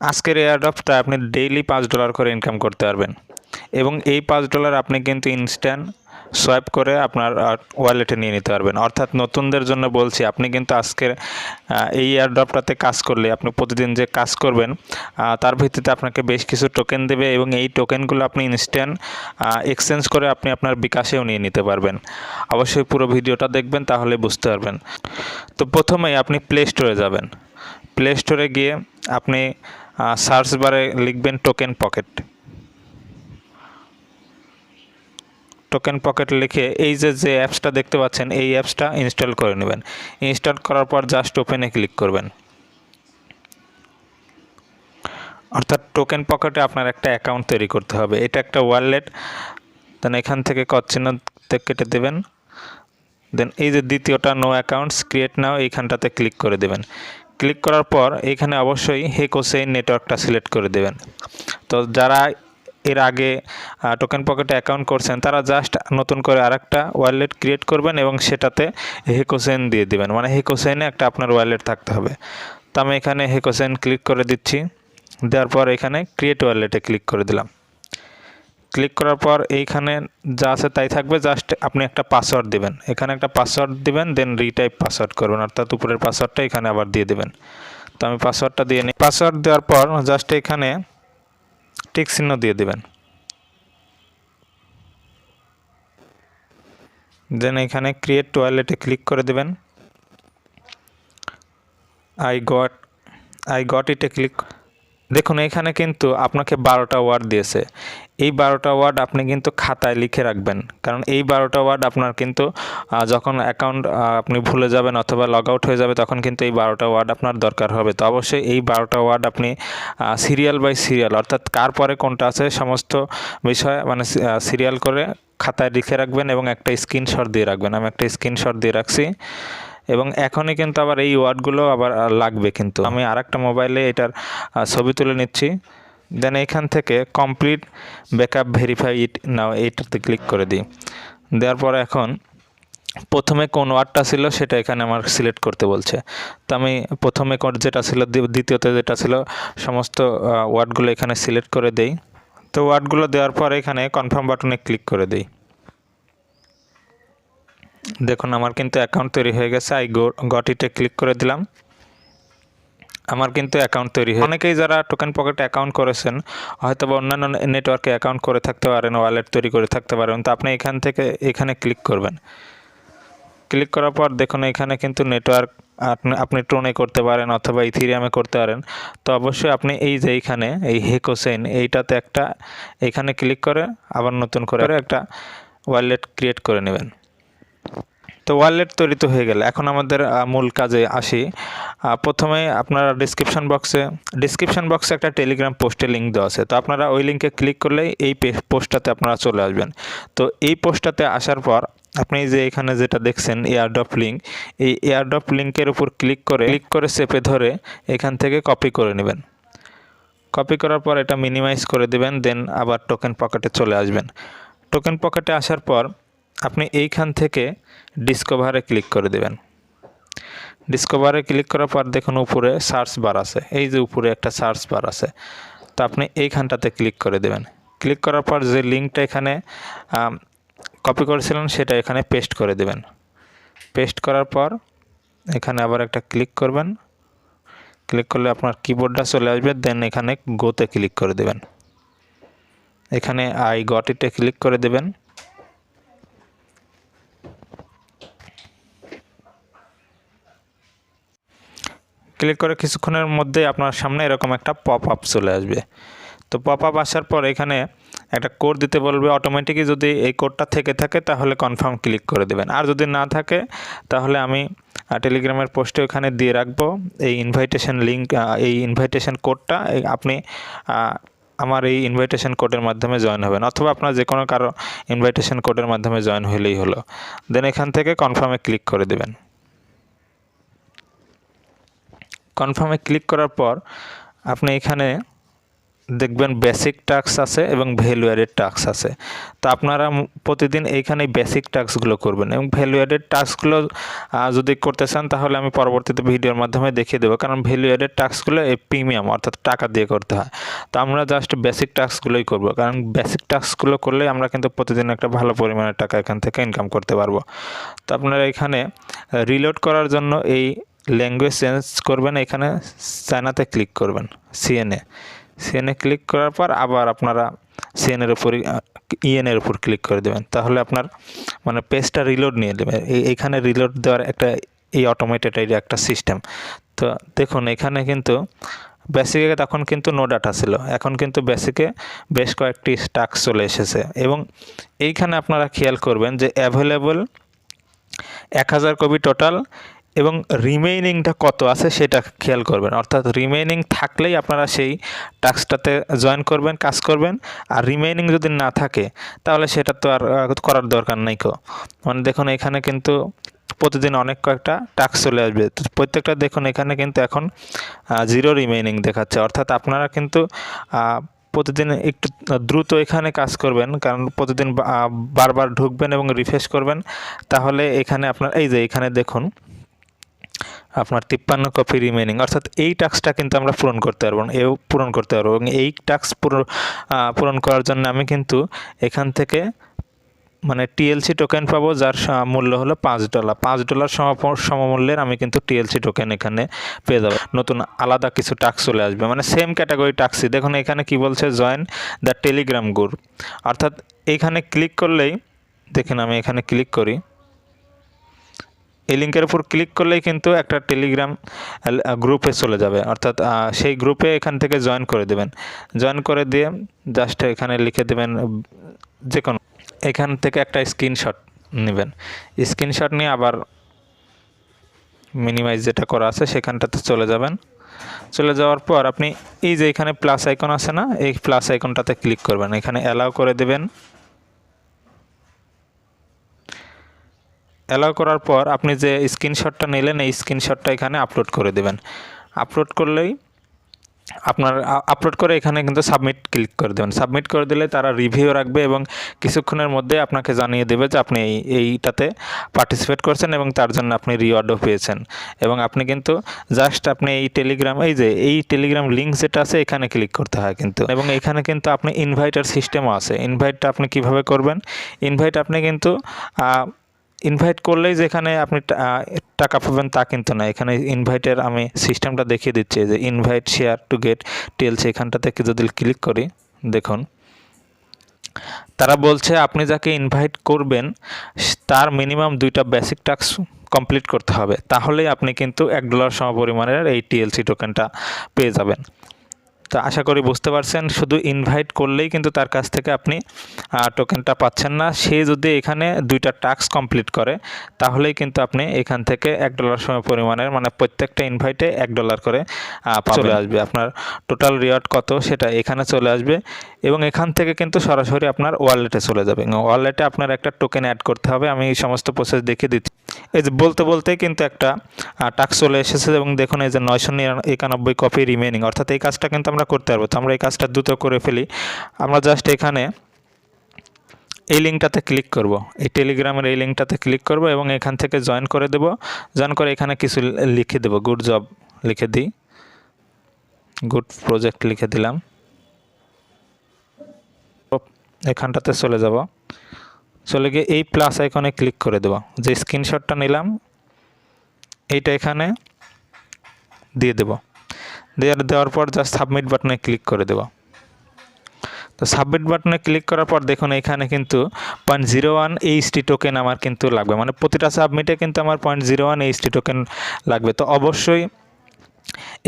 আজকের এয়ারড্রপটা আপনি ডেইলি $5 করে ইনকাম করতে পারবেন এবং এই $5 আপনি কিন্তু ইনস্ট্যান্ট সোয়াইপ করে আপনার ওয়ালেটে নিয়ে নিতে পারবেন। অর্থাৎ নতুনদের জন্য বলছি, আপনি কিন্তু আজকের এই এয়ারড্রপটাতে কাজ করলে আপনি প্রতিদিন যে কাজ করবেন তার ভিত্তিতে আপনাকে বেশ কিছু টোকেন দেবে এবং এই টোকেনগুলো আপনি ইনস্ট্যান্ট এক্সচেঞ্জ করে আপনি আপনার বিকাশেও নিয়ে নিতে পারবেন। অবশ্যই পুরো ভিডিওটা দেখবেন, তাহলে বুঝতে পারবেন। তো প্রথমেই আপনি প্লে স্টোরে যাবেন। প্লে স্টোরে গিয়ে আপনি সার্চ বারে লিখবেন টোকেন পকেট। টোকেন পকেট লিখে এই যে অ্যাপসটা দেখতে পাচ্ছেন, এই অ্যাপসটা ইনস্টল করে নেবেন। ইনস্টল করার পর জাস্ট ওপেনে ক্লিক করবেন। অর্থাৎ টোকেন পকেটে আপনার একটা অ্যাকাউন্ট তৈরি করতে হবে। এটা একটা ওয়ালেট। দেন এখান থেকে চিহ্নতে কেটে দেবেন। দেন এই যে দ্বিতীয়টা নো অ্যাকাউন্টস ক্রিয়েট নাও, এইখানটাতে ক্লিক করে দেবেন। ক্লিক করার পর এখানে অবশ্যই হেকোসেইন নেটওয়ার্কটা সিলেক্ট করে দেবেন। তো যারা এর আগে টোকেন পকেটে অ্যাকাউন্ট করছেন তারা জাস্ট নতুন করে আরেকটা ওয়ালেট ক্রিয়েট করবেন এবং সেটাতে হেকোসেইন দিয়ে দিবেন, মানে হেকোসেইনে একটা আপনার ওয়ালেট থাকতে হবে। তো আমি এখানে হেকোসেইন ক্লিক করে দিচ্ছি। দেওয়ার পর এখানে ক্রিয়েট ওয়ালেটে ক্লিক করে দিলাম। ক্লিক করার পর এইখানে যা আছে তাই থাকবে, জাস্ট আপনি একটা পাসওয়ার্ড দিবেন। এখানে একটা পাসওয়ার্ড দিবেন, দেন রিটাইপ পাসওয়ার্ড করবেন, অর্থাৎ উপরের পাসওয়ার্ডটা এখানে আবার দিয়ে দেবেন। তো আমি পাসওয়ার্ডটা দিয়ে নিই। পাসওয়ার্ড দেওয়ার পর জাস্ট এখানে টিক চিহ্ন দিয়ে দেবেন। দেন এখানে ক্রিয়েট ওয়ালেটে ক্লিক করে দেবেন। আই গট ইটে ক্লিক। দেখুন এখানে কিন্তু আপনাকে 12টা ওয়ার্ড দিয়েছে। এই 12টা ওয়ার্ড আপনি কিন্তু খাতায় লিখে রাখবেন, কারণ এই 12টা ওয়ার্ড আপনার কিন্তু যখন অ্যাকাউন্ট আপনি ভুলে যাবেন অথবা লগ আউট হয়ে যাবে তখন কিন্তু এই 12টা ওয়ার্ড আপনার দরকার হবে। তো অবশ্যই এই 12টা ওয়ার্ড আপনি সিরিয়াল বাই সিরিয়াল, অর্থাৎ কার পরে কোনটা আছে সমস্ত বিষয় মানে সিরিয়াল করে খাতায় লিখে রাখবেন এবং একটা স্ক্রিনশট দিয়ে রাখবেন। আমি একটা স্ক্রিনশট দিয়ে রাখছি এবং এখনই কিন্তু আবার এই ওয়ার্ডগুলো আবার লাগবে, কিন্তু আমি আরেকটা মোবাইলে এটার ছবি তুলে নিচ্ছি। দেন এখান থেকে কমপ্লিট ব্যাকআপ ভেরিফাই ইট নাও এইটাতে ক্লিক করে দিই। দেওয়ার পর এখন প্রথমে কোন ওয়ার্ডটা ছিল সেটা এখানে আমার সিলেক্ট করতে বলছে। তো আমি প্রথমে যেটা ছিল, দ্বিতীয়তে যেটা ছিল, সমস্ত ওয়ার্ডগুলো এখানে সিলেক্ট করে দেই। তো ওয়ার্ডগুলো দেওয়ার পর এখানে কনফার্ম বাটনে ক্লিক করে দিই। দেখুন আমার কিন্তু অ্যাকাউন্ট তৈরি হয়ে গেছে। আই গট ইটে ক্লিক করে দিলাম। আমার কিন্তু অ্যাকাউন্ট তৈরি হয়ে, অনেকেই যারা টোকেন পকেটে অ্যাকাউন্ট করেছেন হয়তো বা অন্যান্য নেটওয়ার্কে অ্যাকাউন্ট করে থাকতে পারেন, ওয়ালেট তৈরি করে থাকতে পারেন। তো আপনি এখান থেকে এখানে ক্লিক করবেন। ক্লিক করার পর দেখুন এখানে কিন্তু নেটওয়ার্ক আপনি ট্রোনে করতে পারেন অথবা ইথিরিয়ামে করতে পারেন। তো অবশ্যই আপনি এই যে এইখানে এই হেকোসেইন এইটাতে একটা এখানে ক্লিক করে আবার নতুন করে একটা ওয়ালেট ক্রিয়েট করে নেবেন। তো ওয়ালেট তৈরি তো হয়ে গেল। এখন আমাদের মূল কাজে আসি। প্রথমে আপনারা ডিসক্রিপশন বক্সে একটা টেলিগ্রাম পোস্টে লিঙ্ক দেওয়া আছে। তো আপনারা ওই লিঙ্কে ক্লিক করলেই এই পোস্টটাতে আপনারা চলে আসবেন। তো এই পোস্টটাতে আসার পর আপনি যে এখানে যেটা দেখছেন এয়ারড্রপ লিঙ্ক, এই এয়ারড্রপ লিঙ্কের উপর ক্লিক করে চেপে ধরে এখান থেকে কপি করে নেবেন। কপি করার পর এটা মিনিমাইজ করে দেবেন, দেন আবার টোকেন পকেটে চলে আসবেন। টোকেন পকেটে আসার পর আপনি এইখান থেকে ডিসকভারে ক্লিক করে দেবেন। ডিসকভারে ক্লিক করার পর দেখুন উপরে সার্চ বার আছে, এই যে উপরে একটা সার্চ বার আছে। তো আপনি এইখানটাতে ক্লিক করে দেবেন। ক্লিক করার পর যে লিঙ্কটা এখানে কপি করেছিলেন সেটা এখানে পেস্ট করে দেবেন। পেস্ট করার পর এখানে আবার একটা ক্লিক করবেন। ক্লিক করলে আপনার কিবোর্ডটা চলে আসবে, দেন এখানে গোতে ক্লিক করে দেবেন। এখানে আই গট ইটে ক্লিক করে দেবেন। ক্লিক করে কিছুক্ষণের মধ্যে আপনার সামনে এরকম একটা পপ আপ চলে আসবে। তো পপ আপ আসার পর এখানে একটা কোড দিতে বলবে অটোমেটিকই। যদি এই কোডটা থেকে থাকে তাহলে কনফার্ম ক্লিক করে দেবেন, আর যদি না থাকে তাহলে আমি টেলিগ্রামের পোস্টে ওখানে দিয়ে রাখবো এই ইনভাইটেশন লিঙ্ক, এই ইনভাইটেশন কোডটা। আপনি আমার এই ইনভাইটেশন কোডের মাধ্যমে জয়েন হবেন অথবা আপনার যে কোনো কারো ইনভাইটেশন কোডের মাধ্যমে জয়েন হলেই হলো। দেন এখান থেকে কনফার্মে ক্লিক করে দেবেন। কনফার্মে ক্লিক করার পর আপনি এখানে দেখবেন বেসিক টাস্ক আছে এবং ভ্যালু অ্যাডেড টাস্ক আছে। তো আপনারা প্রতিদিন এইখানে বেসিক টাস্কগুলো করবেন এবং ভ্যালু অ্যাডেড টাস্কগুলো যদি করতে চান তাহলে আমি পরবর্তীতে ভিডিওর মাধ্যমে দেখিয়ে দেবো, কারণ ভ্যালু অ্যাডেড টাস্কগুলো এই প্রিমিয়াম অর্থাৎ টাকা দিয়ে করতে হয়। তো আমরা জাস্ট বেসিক টাস্কগুলোই করব, কারণ বেসিক টাস্কগুলো করলে আমরা কিন্তু প্রতিদিন একটা ভালো পরিমাণের টাকা এখান থেকে ইনকাম করতে পারবো। তো আপনারা এখানে রিলোড করার জন্য এই ল্যাঙ্গুয়েজ চেঞ্জ করবেন, এখানে চায়নাতে ক্লিক করবেন, সিএনএ ক্লিক করার পর আবার আপনারা সিএনের উপর ইএনের উপর ক্লিক করে দেবেন, তাহলে আপনার মানে পেজটা রিলোড নিয়ে দেবে। এইখানে রিলোড দেওয়ার একটা এই অটোমেটেড একটা সিস্টেম। তো দেখুন এখানে কিন্তু বেসিকে তখন কিন্তু নো ডাটা ছিল, এখন কিন্তু বেসিকে বেশ কয়েকটি টাস্ক চলে এসেছে এবং এইখানে আপনারা খেয়াল করবেন যে অ্যাভেলেবল 1000 কপি টোটাল এবং রিমেইনিংটা কত আছে সেটা খেয়াল করবেন, অর্থাৎ রিমেইনিং থাকলেই আপনারা সেই টাস্কটাতে জয়েন করবেন, কাজ করবেন। আর রিমেইনিং যদি না থাকে তাহলে সেটা তো আর করার দরকার নেই। মানে দেখুন এখানে কিন্তু প্রতিদিন অনেক কয়েকটা টাস্ক চলে আসবে, প্রত্যেকটা দেখুন এখানে কিন্তু এখন 0 রিমেইনিং দেখাচ্ছে, অর্থাৎ আপনারা কিন্তু প্রতিদিন একটু দ্রুত এখানে কাজ করবেন, কারণ প্রতিদিন বারবার ঢুকবেন এবং রিফ্রেশ করবেন, তাহলে এখানে আপনার এই যে এখানে দেখুন আপনার 53 কপি রিমেইনিং, অর্থাৎ এই টাস্কটা কিন্তু আমরা পূরণ করতে পারবো না, পূরণ করতে পারবো। এবং এই টাস্ক পূরণ করার জন্য আমি কিন্তু এখান থেকে মানে টিএলসি টোকেন পাবো, যার মূল্য হলো $5। $5 সমমূল্যের আমি কিন্তু টিএলসি টোকেন এখানে পেয়ে যাবো। নতুন আলাদা কিছু টাস্ক চলে আসবে, মানে সেম ক্যাটাগরি টাস্কই। দেখুন এখানে কি বলছে, জয়েন দ্য টেলিগ্রাম গ্রুপ, অর্থাৎ এইখানে ক্লিক করলেই দেখেন, আমি এখানে ক্লিক করি, এই লিঙ্কের উপর ক্লিক করলেই কিন্তু একটা টেলিগ্রাম গ্রুপে চলে যাবে, অর্থাৎ সেই গ্রুপে এখান থেকে জয়েন করে দেবেন। জয়েন করে দিয়ে জাস্ট এখানে লিখে দেবেন যে কোনো, এখান থেকে একটা স্ক্রিনশট নেবেন, স্ক্রিনশট নিয়ে আবার মিনিমাইজ যেটা করা আছে সেখানটাতে চলে যাবেন। চলে যাওয়ার পর আপনি এই যে এখানে প্লাস আইকন আছে না, এই প্লাস আইকনটাতে ক্লিক করবেন, এখানে অ্যালাউ করে দেবেন। অ্যালাউ করার পর আপনি যে স্ক্রিনশটটা নিলেন এই স্ক্রিনশটটা এখানে আপলোড করে দেবেন। আপলোড করলেই আপনার আপলোড করে এখানে কিন্তু সাবমিট ক্লিক করে দেবেন। সাবমিট করে দিলে তারা রিভিউ রাখবে এবং কিছুক্ষণের মধ্যে আপনাকে জানিয়ে দেবে যে আপনি এইটাতে পার্টিসিপেট করছেন এবং তার জন্য আপনি রিওয়ার্ডও পেয়েছেন। এবং আপনি কিন্তু জাস্ট আপনি এই টেলিগ্রাম লিঙ্ক যেটা আছে এখানে ক্লিক করতে হয় কিন্তু, এবং এখানে কিন্তু আপনি ইনভাইটার সিস্টেমও আছে। ইনভাইটটা আপনি কিভাবে করবেন, ইনভাইট আপনি কিন্তু ইনভাইট করলেই যেখানে আপনি টাকা পাবেন তা কিন্তু না। এখানে ইনভাইটের আমি সিস্টেমটা দেখিয়ে দিচ্ছি, যে invite share to get TLC, এখানটা থেকে যদি ক্লিক করি দেখুন তারা বলছে আপনি যাকে ইনভাইট করবেন তার মিনিমাম 2টা বেসিক টাস্ক কমপ্লিট করতে হবে, তাহলেই আপনি কিন্তু $1 সমপরিমাণের এই টিএলসি টোকেনটা পেয়ে যাবেন। তো আশা করি বুঝতে পারছেন, শুধু ইনভাইট করলেই কিন্তু তার কাছ থেকে আপনি টোকেনটা পাচ্ছেন না। সে যদি এখানে 2টা টাস্ক কমপ্লিট করে তাহলেই কিন্তু আপনি এখান থেকে $1 সমপরিমাণের, মানে প্রত্যেকটা ইনভাইটে $1 করে চলে আসবে। আপনার টোটাল রিওয়ার্ড কত সেটা এখানে চলে আসবে এবং এখান থেকে কিন্তু সরাসরি আপনার ওয়ালেটে চলে যাবে। ওয়ালেটে আপনার একটা টোকেন অ্যাড করতে হবে, আমি এই সমস্ত প্রসেস দেখিয়ে দিচ্ছি। এই যে বলতে বলতেই কিন্তু একটা টাস্ক চলে এসেছে এবং দেখুন এই যে 991 কপি রিমেনিং, অর্থাৎ এই কাজটা কিন্তু আমরা করতে পারবো। তো আমরা এই কাজটা দ্রুত করে ফেলি। আমরা জাস্ট এখানে এই লিঙ্কটাতে ক্লিক করব, এই টেলিগ্রামের এই লিঙ্কটাতে ক্লিক করব এবং এখান থেকে জয়েন করে দেব। জয়েন করে এখানে কিছু লিখে দেব, গুড জব লিখে দিই, গুড প্রজেক্ট লিখে দিলাম। এখানটাতে চলে যাব, চলে গিয়ে এই প্লাস আইকনে ক্লিক করে দেব, যে স্ক্রিনশটটা নিলাম এইটা এখানে দিয়ে দেব। দেওয়ার পর জাস্ট সাবমিট বাটনে ক্লিক করে দেব। তো সাবমিট বাটনে ক্লিক করার পর দেখুন এখানে কিন্তু 0.01 HT টোকেন আমার কিন্তু লাগবে, মানে প্রতিটা সাবমিটে কিন্তু আমার 0.01 HT টোকেন লাগবে। তো অবশ্যই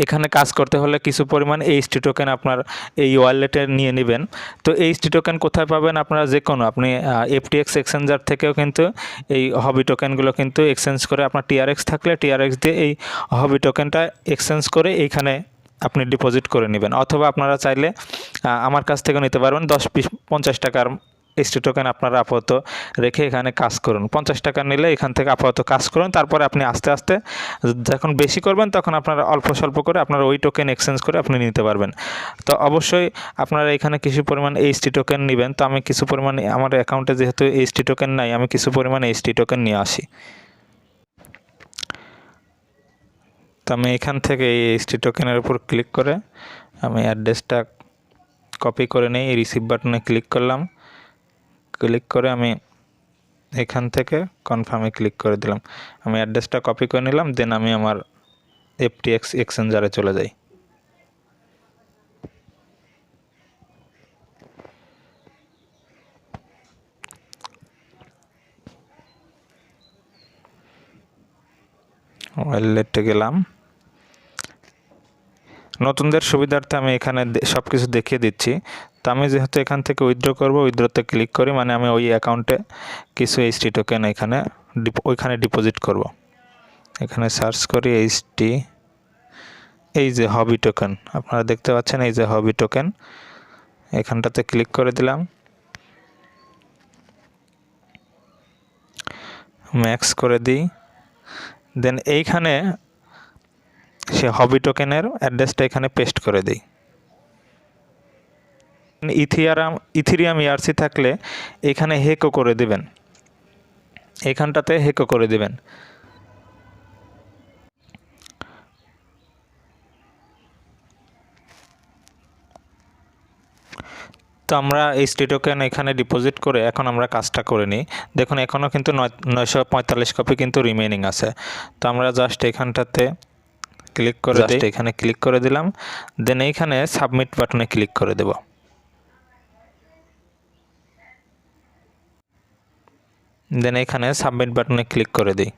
এখানে কাজ করতে হলে কিছু পরিমাণ HT টোকেন আপনার এই ওয়ালেটে নিয়ে নেবেন। তো HT টোকেন কোথায় পাবেন, আপনারা যে কোনো আপনি FTX এক্সচেঞ্জার থেকেও কিন্তু এই হবি টোকেনগুলো কিন্তু এক্সচেঞ্জ করে, আপনার TRX থাকলে TRX দিয়ে এই হবি টোকেনটা এক্সচেঞ্জ করে এইখানে আপনি ডিপোজিট করে নেবেন, অথবা আপনারা চাইলে আমার কাছ থেকে নিতে পারবেন 10-20-50 টাকার এসটি টোকেন আপনারা আপাতত রেখে এখানে কাজ করুন। 50 টাকা নিলে এখান থেকে আপাতত কাজ করুন, তারপরে আপনি আস্তে আস্তে যখন বেশি করবেন তখন আপনারা অল্প স্বল্প করে আপনারা ওই টোকেন এক্সচেঞ্জ করে আপনি নিতে পারবেন। তো অবশ্যই আপনারা এখানে কিছু পরিমাণ এইচটি টোকেন নেবেন। তো আমি কিছু পরিমাণ আমার অ্যাকাউন্টে যেহেতু এইচটি টোকেন নাই, আমি কিছু পরিমাণ এইচটি টোকেন নিয়ে আসি। তো আমি এখান থেকে এই এইচটি টোকেনের উপর ক্লিক করে আমি অ্যাড্রেসটা কপি করে নিই, এই রিসিভ বাটনে ক্লিক করলাম। ক্লিক করে আমি এখান থেকে কনফার্মে ক্লিক করে দিলাম। আমি অ্যাড্রেসটা কপি করে নিলাম, দেন আমি আমার এফটিএক্স এক্সচেঞ্জারে চলে যাই। ওয়ালেটে গেলাম। নতুনদের সুবিধার্থে আমি এখানে সব কিছু দেখিয়ে দিচ্ছি। তো আমি যেহেতু এখান থেকে উইথড্র করব, উইথড্রতে ক্লিক করি, মানে আমি ওই অ্যাকাউন্টে কিছু এইচটি টোকেন ওইখানে ডিপোজিট করব। এখানে সার্চ করি এইচটি, এই যে হবি টোকেন আপনারা দেখতে পাচ্ছেন, এই যে হবি টোকেন, এখানটাতে ক্লিক করে দিলাম। ম্যাক্স করে দিই, দেন এইখানে সে হবি টোকেনের অ্যাড্রেসটা এখানে পেস্ট করে দিই। ইথিরিয়াম ইয়ারসি থাকলে এখানে হেকও করে দিবেন, এখানটাতে হেকও করে দিবেন। তো আমরা এইচটি টোকেন এখানে ডিপোজিট করে এখন আমরা কাজটা করে নিই। দেখুন এখনও কিন্তু 945 কপি কিন্তু রিমেনিং আছে। তো আমরা জাস্ট এখানটাতে ক্লিক করে দিই, এখানে ক্লিক করে দিলাম, দেন এইখানে সাবমিট বাটনে ক্লিক করে দেব। দেন এখানে সাবমিট বাটনে ক্লিক করে দিই।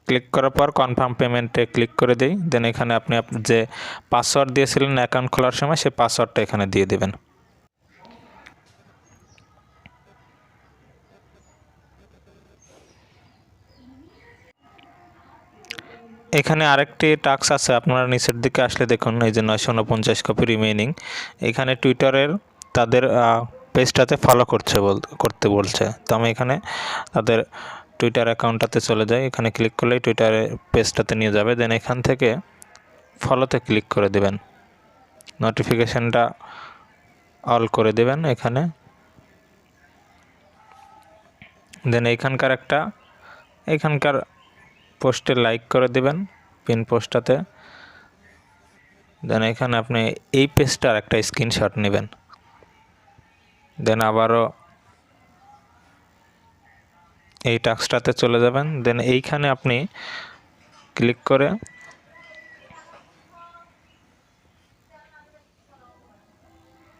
ক্লিক করার পর কনফার্ম পেমেন্টে ক্লিক করে দিই। দেন এখানে আপনি যে পাসওয়ার্ড দিয়েছিলেন অ্যাকাউন্ট খোলার সময় সেই পাসওয়ার্ডটা এখানে দিয়ে দেবেন। এখানে আরেকটি টাস্ক আছে, আপনারা নিচের দিকে আসলে দেখুন এই যে 949 কপি রিমেইনিং। এখানে টুইটারের তাদের পেজটাতে ফলো করতে বলছে। তো আমি এখানে তাদের টুইটার অ্যাকাউন্টটাতে চলে যাই, এখানে ক্লিক করলেই টুইটারের পেজটাতে নিয়ে যাবে। দেন এখান থেকে ফলোতে ক্লিক করে দেবেন, নোটিফিকেশানটা অল করে দেবেন এখানে। দেন এইখানকার পোস্টে লাইক করে দেবেন, পিন পোস্টটাতে। দেন এখানে আপনি এই পেজটার একটা স্ক্রিনশট নেবেন। দেন আবারও এই টাস্কটাতে চলে যাবেন। দেন এইখানে আপনি ক্লিক করে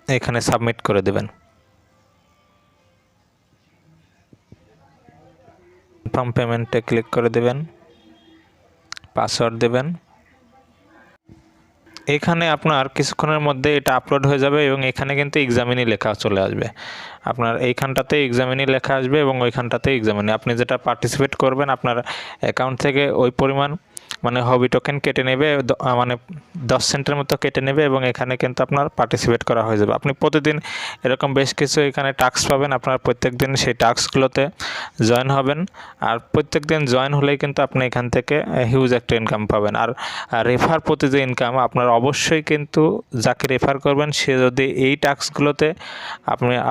এখানে সাবমিট করে দেবেন। কনফার্ম পেমেন্টে ক্লিক করে দেবেন, পাসওয়ার্ড দেবেন। এখানে আপনার কিছুক্ষণের মধ্যে এটা আপলোড হয়ে যাবে এবং এখানে কিন্তু এক্সামিনি লেখা চলে আসবে। আপনার এইখানটাতে এক্সামিনি লেখা আসবে এবং ওইখানটাতে এক্সামিনি, আপনি যেটা পার্টিসিপেট করবেন আপনার অ্যাকাউন্ট থেকে ওই পরিমাণ মানে হবি টোকেন কেটে নেবে, মানে 10 সেন্টের মতো কেটে নেবে এবং এখানে কিন্তু আপনার পার্টিসিপেট করা হয়ে যাবে। আপনি প্রতিদিন এরকম বেশ কিছু এখানে টাস্ক পাবেন, আপনার প্রত্যেক দিন সেই টাস্কগুলোতে জয়েন হবেন। আর প্রত্যেক দিন জয়েন হলেই কিন্তু আপনি এখান থেকে হিউজ একটা ইনকাম পাবেন। আর রেফার প্রতি যে ইনকাম, আপনার অবশ্যই কিন্তু যাকে রেফার করবেন সে যদি এই টাস্কগুলোতে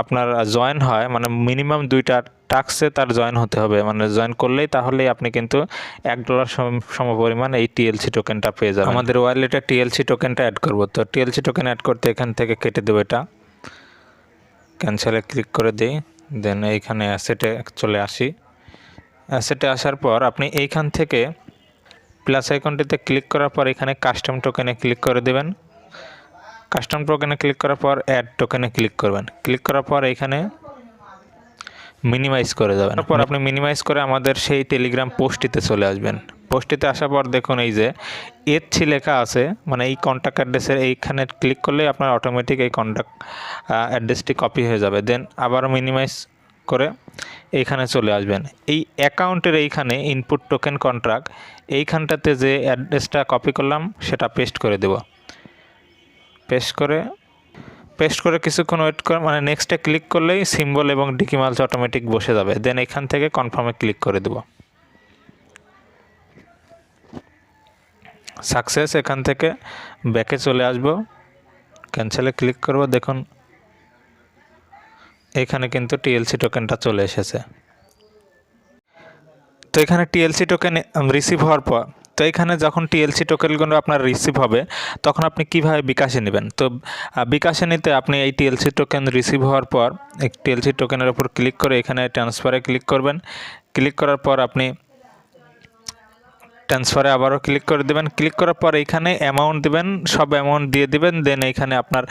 আপনার জয়েন হয়, মানে মিনিমাম 2টা টাস্কে তার জয়েন হতে হবে, মানে জয়েন করলেই তাহলেই আপনি কিন্তু $1 সমপরিমাণ এই টিএলসি টোকেনটা পেয়ে যাবেন। আমাদের ওয়ালেটে টিএলসি টোকেনটা অ্যাড করব। তো টিএলসি টোকেন অ্যাড করতে এখান থেকে কেটে দেবো, এটা ক্যান্সেলে ক্লিক করে দিই। দেন এইখানে অ্যাসেটে চলে আসি। অ্যাসেটে আসার পর আপনি এইখান থেকে প্লাস আইকনটিতে ক্লিক করার পর এখানে কাস্টম টোকেনে ক্লিক করে দেবেন। কাস্টম টোকেনে ক্লিক করার পর অ্যাড টোকেনে ক্লিক করবেন। ক্লিক করার পর এখানে মিনিমাইজ করে যাবেন। তারপর আপনি মিনিমাইজ করে আমাদের সেই টেলিগ্রাম পোস্টটিতে চলে আসবেন। পোস্টটিতে আসার পর দেখুন এই যে এথি লেখা আছে, মানে এই কন্ট্যাক্ট অ্যাড্রেসের এইখানে ক্লিক করলে আপনার অটোমেটিক এই কন্ট্যাক্ট অ্যাড্রেসটি কপি হয়ে যাবে। দেন আবার মিনিমাইজ করে এইখানে চলে আসবেন। এই অ্যাকাউন্টের এইখানে ইনপুট টোকেন কন্ট্রাক্ট, এইখানটাতে যে অ্যাড্রেসটা কপি করলাম সেটা পেস্ট করে দেব। পেস্ট করে পেস্ট করে কিছুক্ষণ ওয়েট করে মানে নেক্সটে ক্লিক করলেই সিম্বল এবং ডিকি মাল্চ অটোমেটিক বসে যাবে। দেন এখান থেকে কনফার্মে ক্লিক করে দেব। সাকসেস। এখান থেকে ব্যাকে চলে আসব, ক্যান্সেলে ক্লিক করব। দেখুন এখানে কিন্তু টিএলসি টোকেনটা চলে এসেছে। তো এখানে টিএলসি টোকেন রিসিভ হওয়ার পর, তো এখানে যখন টিএলসি টোকেনগুলো আপনার রিসিভ হবে তখন আপনি কিভাবে বিকাশে নেবেন। তো বিকাশে নিতে আপনি এই টিএলসি টোকেন রিসিভ হওয়ার পর এই টিএলসি টোকেনের উপর ক্লিক করে এখানে ট্রান্সফারে ক্লিক করবেন। ক্লিক করার পর আপনি ট্রান্সফারে আবারও ক্লিক করে দেবেন। ক্লিক করার পর এইখানে অ্যামাউন্ট দেবেন, সব অ্যামাউন্ট দিয়ে দেবেন। দেন এইখানে আপনার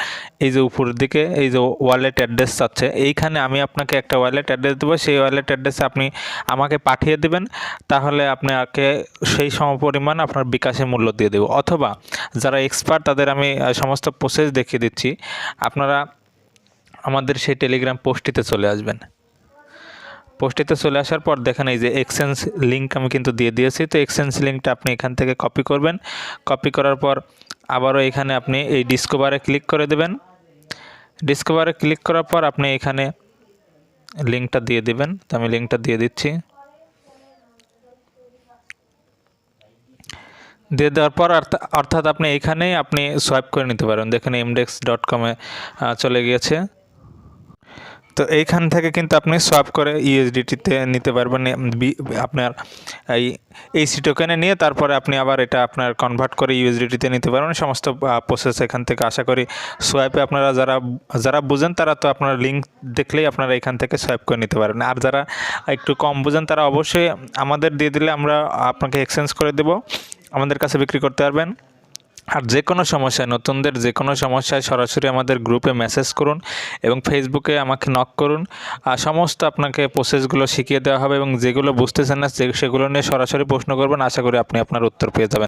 এই যে উপরের দিকে এই যে ওয়ালেট অ্যাড্রেস চাচ্ছে, এইখানে আমি আপনাকে একটা ওয়ালেট অ্যাড্রেস দেবো, সেই ওয়ালেট অ্যাড্রেসে আপনি আমাকে পাঠিয়ে দেবেন। তাহলে আপনাকে সেই সমপরিমাণ আপনার বিকাশে মূল্য দিয়ে দেবো। অথবা যারা এক্সপার্ট তাদের আমি সমস্ত প্রসেস দেখিয়ে দিচ্ছি, আপনারা আমাদের সেই টেলিগ্রাম পোস্টটিতে চলে আসবেন। পোস্টটিতে চলে আসার পর দেখেন এই যে এক্সচেঞ্জ লিঙ্ক আমি কিন্তু দিয়ে দিয়েছি। তো এক্সচেঞ্জ লিঙ্কটা আপনি এখান থেকে কপি করবেন। কপি করার পর আবারও এখানে আপনি এই ডিসকভারে ক্লিক করে দেবেন। ডিসকভারে ক্লিক করার পর আপনি এখানে লিঙ্কটা দিয়ে দেবেন। তো আমি লিঙ্কটা দিয়ে দিচ্ছি। দিয়ে দেওয়ার পর অর্থাৎ আপনি এখানেই আপনি সোয়াইপ করে নিতে পারেন। দেখেন index.com-এ চলে গিয়েছে। তো এইখান থেকে কিন্তু আপনি সোয়াপ করে ইউএসডিটিতে নিতে পারবেন। আপনার এই টোকেনে নিয়ে তারপরে আপনি আবার এটা আপনার কনভার্ট করে ইউএসডিটিতে নিতে পারবেন। সমস্ত প্রসেস এখান থেকে আশা করি সোয়াইপে আপনারা যারা বুঝেন তারা তো আপনার লিঙ্ক দেখলেই আপনারা এখান থেকে সোয়াইপ করে নিতে পারবেন। আর যারা একটু কম বুঝেন তারা অবশ্যই আমাদের দিয়ে দিলে আমরা আপনাকে এক্সচেঞ্জ করে দেব, আমাদের কাছে বিক্রি করতে পারবেন। আর যে কোনো সমস্যায়, নতুনদের যে কোনো সমস্যায় সরাসরি আমাদের গ্রুপে মেসেজ করুন এবং ফেসবুকে আমাকে নক করুন। সমস্ত আপনাকে প্রসেসগুলো শিখিয়ে দেওয়া হবে এবং যেগুলো বুঝতেছেন না সেগুলো নিয়ে সরাসরি প্রশ্ন করবেন। আশা করি আপনি আপনার উত্তর পেয়ে যাবেন।